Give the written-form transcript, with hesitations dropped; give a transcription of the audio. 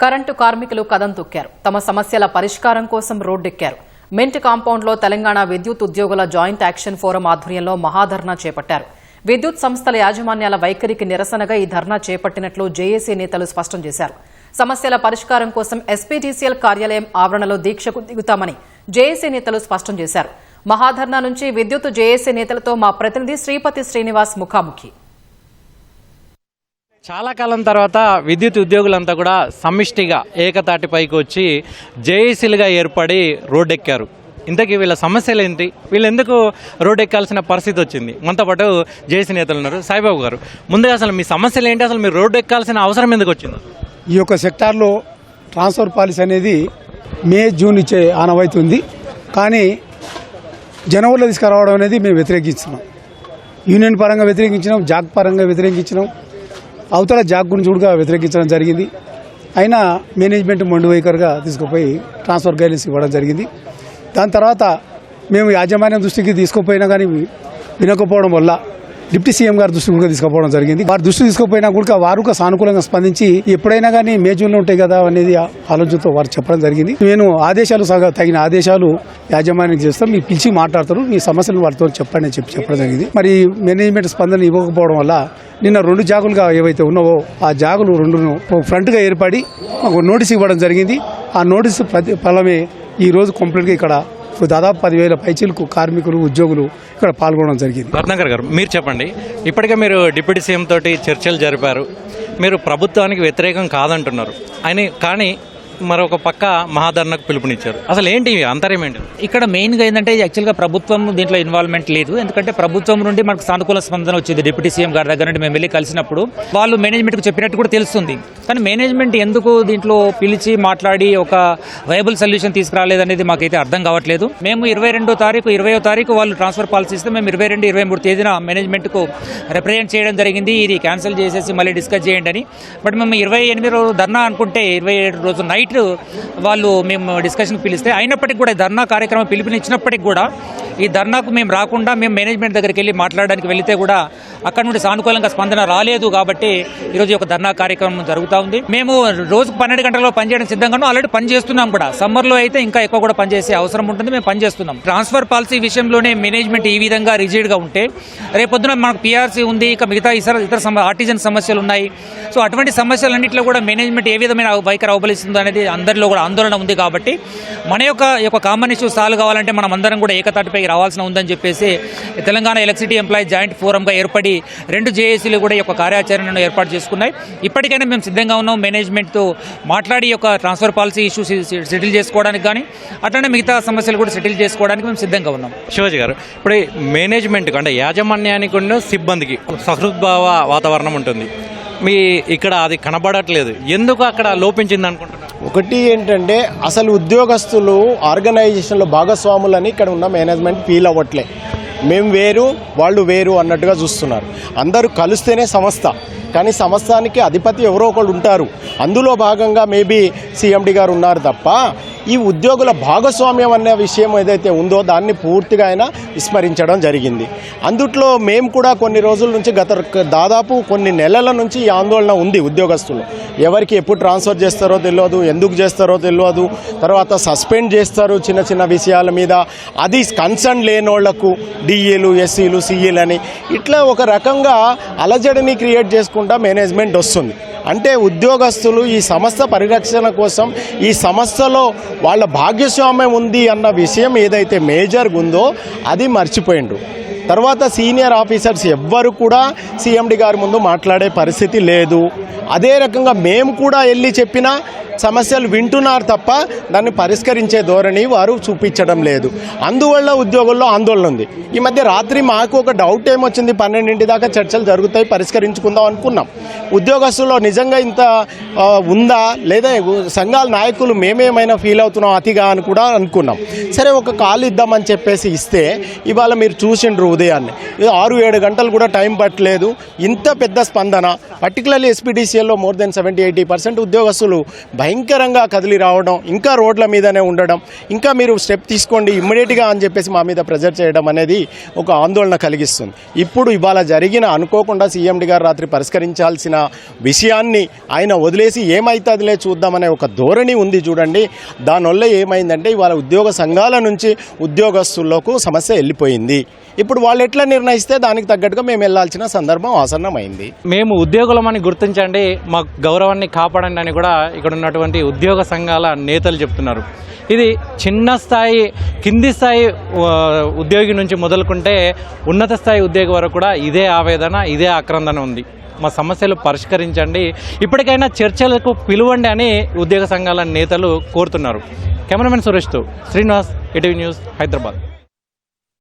Current కార్మికులు కదం తొక్కారు. తమ సమస్యల పరిష్కారం కోసం రోడ్డెక్కారు. మెంట్ కాంపౌండ్లో తెలంగాణ విద్యుత్ ఉద్యోగుల జాయింట్ యాక్షన్ ఫోరం ఆధ్వర్యంలో మహాధర్నా చేపట్టారు. విద్యుత్ సంస్థల యాజమాన్యాల వైఖరికి నిరసనగా ఈ ధర్నా చేపట్టినట్లు జేఏసీ నేతలు స్పష్టం చేశారు. సమస్యల పరిష్కారం కోసం ఎస్పీడీసీఎల్ కార్యాలయం ఆవరణలో దీక్షకు దిగుతామని జేఏసీ నేతలు స్పష్టం చేశారు. మహాధర్నా నుంచి విద్యుత్ జేఏసీ నేతలతో మా ప్రతినిధి శ్రీపతి శ్రీనివాస్ ముఖాముఖి. చాలా కాలం తర్వాత విద్యుత్ ఉద్యోగులంతా కూడా సమిష్టిగా ఏకతాటిపైకి వచ్చి జేఏసీలుగా ఏర్పడి రోడ్డెక్కారు. ఇంతకీ వీళ్ళ సమస్యలు ఏంటి, వీళ్ళు ఎందుకు రోడ్డు ఎక్కాల్సిన పరిస్థితి వచ్చింది? మనతో పాటు జేఏసీ నేతలు ఉన్నారు. సాయిబాబు గారు, ముందుగా అసలు మీ సమస్యలు ఏంటి, అసలు మీరు రోడ్డు ఎక్కాల్సిన అవసరం ఎందుకు వచ్చింది? ఈ యొక్క సెక్టార్లో ట్రాన్స్ఫర్ పాలసీ అనేది మే జూన్ ఇచ్చే ఆనవాయితీ ఉంది. కానీ జనవరిలో తీసుకురావడం అనేది మేము వ్యతిరేకించినాం. యూనియన్ పరంగా వ్యతిరేకించినాం, జాగ్ పరంగా వ్యతిరేకించినాం, అవతల జాగ్ గురించి కూడా వ్యతిరేకించడం జరిగింది. అయినా మేనేజ్మెంట్ మొండి వైఖరిగా తీసుకుపోయి ట్రాన్స్ఫర్ గైడెన్స్ ఇవ్వడం జరిగింది. దాని తర్వాత మేము యాజమాన్యం దృష్టికి తీసుకుపోయినా కానీ వినకపోవడం వల్ల డిప్యూటీ సీఎం గారి దృష్టికి కూడా తీసుకుపోవడం జరిగింది. వారి దృష్టి తీసుకుపోయినా కూడా వారు సానుకూలంగా స్పందించి ఎప్పుడైనా కానీ మే జూన్లో ఉంటాయి కదా అనేది ఆలోచనతో వారు చెప్పడం జరిగింది. నేను ఆదేశాలు తగిన ఆదేశాలు యాజమాన్యం చేస్తాం, మీరు పిలిచి మాట్లాడతారు, మీ సమస్యలను వారితో చెప్పండి అని చెప్పడం జరిగింది. మరి మేనేజ్మెంట్ స్పందన ఇవ్వకపోవడం వల్ల నిన్న 2 జాగులుగా ఏవైతే ఉన్నావో ఆ జాగులు 2ను ఫ్రంట్గా ఏర్పడి ఒక నోటీస్ ఇవ్వడం జరిగింది. ఆ నోటీసు ఫలమే ఈరోజు కంప్లీట్గా ఇక్కడ దాదాపు 10,000 పైచీలకు కార్మికులు ఉద్యోగులు ఇక్కడ పాల్గొనడం జరిగింది. రత్నాకర్ గారు, మీరు చెప్పండి. ఇప్పటికే మీరు డిప్యూటీ సీఎం తోటి చర్చలు జరిపారు. మీరు ప్రభుత్వానికి వ్యతిరేకం కాదంటున్నారు, కానీ మరొక పక్క మహాధర్నాకు పిలుపునిచ్చారు. అసలు ఏంటి అంతర్యం ఏంటి? ఇక్కడ మెయిన్గా ఏంటంటే యాక్చువల్గా ప్రభుత్వం దీంట్లో ఇన్వాల్వ్మెంట్ లేదు. ఎందుకంటే ప్రభుత్వం నుండి మనకు సానుకూల స్పందన వచ్చింది. డిప్యూటీ సీఎం గారి దగ్గర నుండి మేము వెళ్ళి కలిసినప్పుడు వాళ్ళు మేనేజ్మెంట్కి చెప్పినట్టు కూడా తెలుస్తుంది. కానీ మేనేజ్మెంట్ ఎందుకు దీంట్లో పిలిచి మాట్లాడి ఒక వైబుల్ సొల్యూషన్ తీసుకురాలేదనేది మాకైతే అర్థం కావట్లేదు. మేము 22వ తారీఖు 20వ తారీఖు వాళ్ళు ట్రాన్స్ఫర్ పాలసీ ఇస్తే మేము 22, 23 తేదీన మేనేజ్మెంట్కు రిప్రజెంట్ చేయడం జరిగింది. ఇది క్యాన్సిల్ చేసేసి మళ్ళీ డిస్కస్ చేయండి అని. బట్ మేము 28 రోజు ధర్నా అనుకుంటే 27 రోజు నైట్ వాళ్ళు మేము డిస్కషన్కి పిలిస్తే అయినప్పటికీ కూడా ధర్నా కార్యక్రమం పిలుపునిచ్చినప్పటికీ కూడా ఈ ధర్నాకు మేము రాకుండా మేము మేనేజ్మెంట్ దగ్గరికి వెళ్ళి మాట్లాడడానికి వెళితే కూడా అక్కడ నుండి సానుకూలంగా స్పందన రాలేదు. కాబట్టి ఈరోజు ఒక ధర్నా కార్యక్రమం జరుగుతూ ఉంది. మేము రోజుకు 12 గంటల్లో పనిచేయడం సిద్ధంగానూ ఆల్రెడీ పనిచేస్తున్నాం కూడా. సమ్మర్లో అయితే ఇంకా ఎక్కువ కూడా పనిచేసే అవసరం ఉంటుంది, మేము పనిచేస్తున్నాం. ట్రాన్స్ఫర్ పాలసీ విషయంలోనే మేనేజ్మెంట్ ఈ విధంగా రిజిడ్గా ఉంటే రేపొద్దున మనకు పీఆర్సీ ఉంది, ఇక మిగతా ఇతర ఆర్టిజన్ సమస్యలు ఉన్నాయి. సో అటువంటి సమస్యలన్నింటిలో కూడా మేనేజ్మెంట్ ఏ విధమైన వైఖరి అవలంబిస్తుందో అనేది అందరిలో కూడా ఆందోళన ఉంది. కాబట్టి మన యొక్క కామన్ ఇష్యూ సాల్వ్ కావాలంటే మనం అందరం కూడా ఏకతాటిపై రావాల్సిన ఉందని చెప్పేసి తెలంగాణ ఎలక్ట్రిసిటీ ఎంప్లాయీస్ జాయింట్ ఫోరంగా ఏర్పడి 2 జేఏసీలు కూడా ఈ యొక్క కార్యాచరణను ఏర్పాటు చేసుకున్నాయి. ఇప్పటికైనా మేము సిద్ధంగా ఉన్నాం మేనేజ్మెంట్తో మాట్లాడి యొక్క ట్రాన్స్ఫర్ పాలసీ ఇష్యూ సెటిల్ చేసుకోవడానికి కానీ అట్లనే మిగతా సమస్యలు కూడా సెటిల్ చేసుకోవడానికి మేము సిద్ధంగా ఉన్నాం. శివాజీ గారు, ఇప్పుడు మేనేజ్మెంట్కి అంటే యాజమాన్యానికి ఉన్న సిబ్బందికి సహృద్భావ వాతావరణం ఉంటుంది, మీ ఇక్కడ అది కనబడట్లేదు. ఎందుకు అక్కడ లోపించింది అనుకుంటున్నారు? ఒకటి ఏంటంటే అసలు ఉద్యోగస్తులు ఆర్గనైజేషన్లో భాగస్వాములని ఇక్కడ ఉన్న మేనేజ్మెంట్ ఫీల్ అవ్వట్లే. మేము వేరు వాళ్ళు వేరు అన్నట్టుగా చూస్తున్నారు. అందరూ కలిస్తేనే సంస్థ, కానీ సంస్థానికి అధిపతి ఎవరో ఒకళ్ళు ఉంటారు. అందులో భాగంగా మేబీ సీఎండీ గారు ఉన్నారు తప్ప ఈ ఉద్యోగుల భాగస్వామ్యం అనే విషయం ఏదైతే ఉందో దాన్ని పూర్తిగా ఆయన విస్మరించడం జరిగింది. అందుట్లో మేము కూడా కొన్ని రోజుల నుంచి దాదాపు కొన్ని నెలల నుంచి ఈ ఆందోళన ఉంది ఉద్యోగస్తులు. ఎవరికి ఎప్పుడు ట్రాన్స్ఫర్ చేస్తారో తెలియదు, ఎందుకు చేస్తారో తెలియదు, తర్వాత సస్పెండ్ చేస్తారు చిన్న చిన్న విషయాల మీద. అది కన్సర్న్ లేనోళ్లకు డిఏలు, ఎస్సీలు, సిఈలు అని ఇట్లా ఒక రకంగా అలజడిని క్రియేట్ చేసుకుంటా మేనేజ్మెంట్ వస్తుంది. అంటే ఉద్యోగస్తులు ఈ సంస్థ పరిరక్షణ కోసం ఈ సంస్థలో వాళ్ళ భాగస్వామ్యం ఉంది అన్న విషయం ఏదైతే మేజర్గా ఉందో అది మర్చిపోయిండ్రు. తర్వాత సీనియర్ ఆఫీసర్స్ ఎవ్వరు కూడా సీఎండీ గారి ముందు మాట్లాడే పరిస్థితి లేదు. అదే రకంగా మేము కూడా వెళ్ళి చెప్పినా సమస్యలు వింటున్నారు తప్ప దాన్ని పరిష్కరించే ధోరణి వారు చూపించడం లేదు. అందువల్ల ఉద్యోగుల్లో ఆందోళన ఉంది. ఈ మధ్య రాత్రి మాకు ఒక డౌట్ ఏమొచ్చింది, 12 దాకా చర్చలు జరుగుతాయి, పరిష్కరించుకుందాం అనుకున్నాం. ఉద్యోగస్తుల్లో నిజంగా ఇంత ఉందా లేదా, సంఘాల నాయకులు మేమేమైనా ఫీల్ అవుతున్నాం అతిగా అని కూడా అనుకున్నాం. సరే ఒక కాల్ ఇద్దామని చెప్పేసి ఇస్తే ఇవాళ మీరు చూసిండ్రు ఉదయాన్నే 6-7 గంటలు కూడా టైం పట్టలేదు. ఇంత పెద్ద స్పందన, పర్టికులర్లీ ఎస్పీడీసీఎల్లో మోర్ దెన్ 70-80% ఉద్యోగస్తులు భయంకరంగా కదిలి రావడం, ఇంకా రోడ్ల మీదనే ఉండడం, ఇంకా మీరు స్టెప్ తీసుకోండి ఇమ్మీడియట్గా అని చెప్పేసి మా మీద ప్రెజర్ చేయడం అనేది ఒక ఆందోళన కలిగిస్తుంది. ఇప్పుడు ఇవాళ జరిగిన అనుకోకుండా సీఎండి గారు రాత్రి పరిష్కరించాల్సిన విషయాన్ని ఆయన వదిలేసి ఏమైతుందిలే చూద్దామనే ఒక ధోరణి ఉంది చూడండి. దానివల్ల ఏమైందంటే ఇవాళ ఉద్యోగ సంఘాల నుంచి ఉద్యోగస్తులకు సమస్య వెళ్ళిపోయింది. ఇప్పుడు వాళ్ళు ఎట్లా నిర్ణయిస్తే దానికి తగ్గట్టుగా మేము వెళ్ళాల్సిన సందర్భం ఆసన్నమైంది. మేము ఉద్యోగులమని గుర్తించండి, మా గౌరవాన్ని కాపాడండి అని కూడా ఇక్కడ ఉన్నటువంటి ఉద్యోగ సంఘాల నేతలు చెప్తున్నారు. ఇది చిన్న స్థాయి కింది స్థాయి ఉద్యోగి నుంచి మొదలుకుంటే ఉన్నత స్థాయి ఉద్యోగి వరకు కూడా ఇదే ఆవేదన, ఇదే ఆక్రందన ఉంది. మా సమస్యలు పరిష్కరించండి, ఇప్పటికైనా చర్చలకు పిలువండి అని ఉద్యోగ సంఘాల నేతలు కోరుతున్నారు. కెమెరామెన్ సురేష్తో శ్రీనివాస్, ఈటీవీ న్యూస్, హైదరాబాద్.